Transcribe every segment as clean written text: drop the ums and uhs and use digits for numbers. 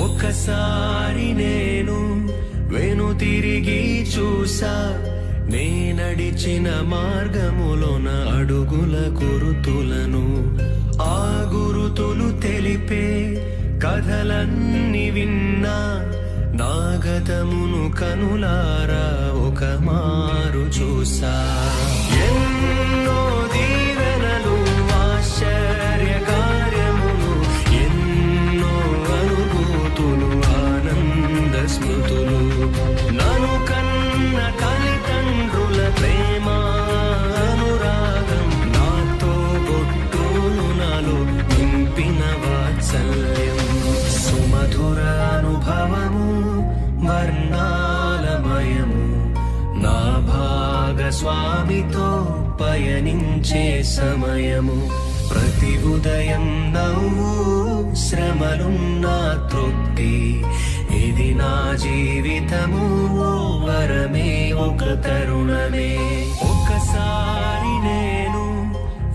ఒకసారి నేను వెనుతిరిగి చూసా, నే నడిచిన మార్గములోన అడుగుల గురుతులను. ఆ గురుతులు తెలిపే కథలన్నీ విన్నా, నా గతమును కనులారా ఒక మారు చూసా. ఎన్నో దీవెనలు, ఆశ్చర్య కార్యములు, ఎన్నో అనుభూతులు, ఆనంద స్మృతులు, నను కన్న తల్లిదండ్రుల ప్రేమ అనురాగం, నాతో బొట్టులు నాలో నింపిన వాత్సల్యం, సుమధుర అనుభవము వర్ణాలమయము, నా భాగస్వామితో పయనించే సమయము. ప్రతి ఉదయం నవ్వు, శ్రమలున్నా తృప్తి, ఇది నా జీవితము ఓ వరమే, ఒక తరుణమే. ఒకసారి నేను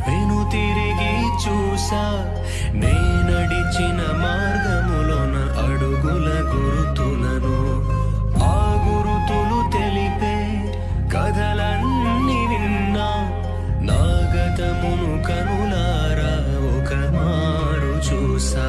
వెనుతిరిగి చూసా, నే నడిచిన మార్గములోన అడుగుల గురుతులను. ఆ గురుతులు తెలిపే కథలన్నీ విన్నా, నా గతమును కనులారా ఒక మారు చూసా.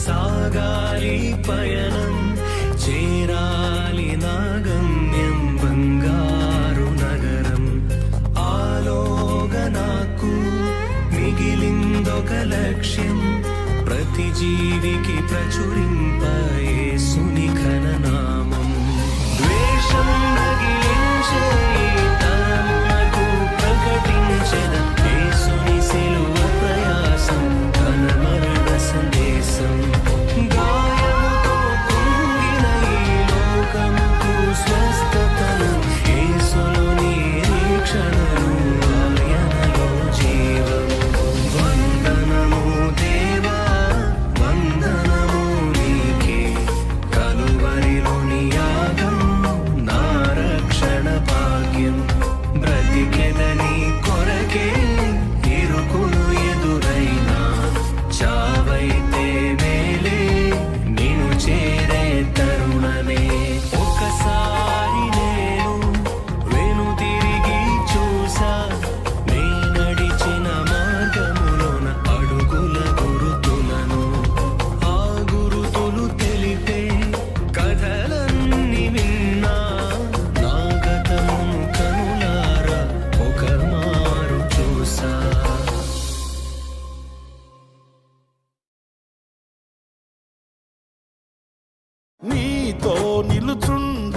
సాగాలి పయనం, చేరాలి నా గమ్యం, బంగారు నగరం. ఆలోగా నాకు మిగిలిందొక లక్ష్యం, ప్రతి జీవికి ప్రచురింప యేసుని ఘననామం. ద్వేషం నగిలించే తరమునకు ప్రకటించెద యేసుని సిలువ ప్రయాసం, తన మరణ సందేశం. గాయముతో కుంగిన ఈ లోకముకు స్వస్థతను, యేసులో నిరీక్షణను, ఆయనలో జీవము. వందనము దేవా, వందనము నీకే, కలువరిలోని యాగం నా రక్షణ భాగ్యం. బ్రతికెదని కొరకే ఇరుకులు ఎదురైనా, చావైతే మేలే నిన్ను చేరే తరుణమే. ఒకసారి నేను వెనుతిరిగి చూసా, నే నడిచిన మార్గములోన అడుగుల గురుతులను. ఆ గురుతులు తెలిపే కథలన్నీ విన్నా, నా గతమును కనులారా ఒక మారు చూసా. నీతో నిలుచుండ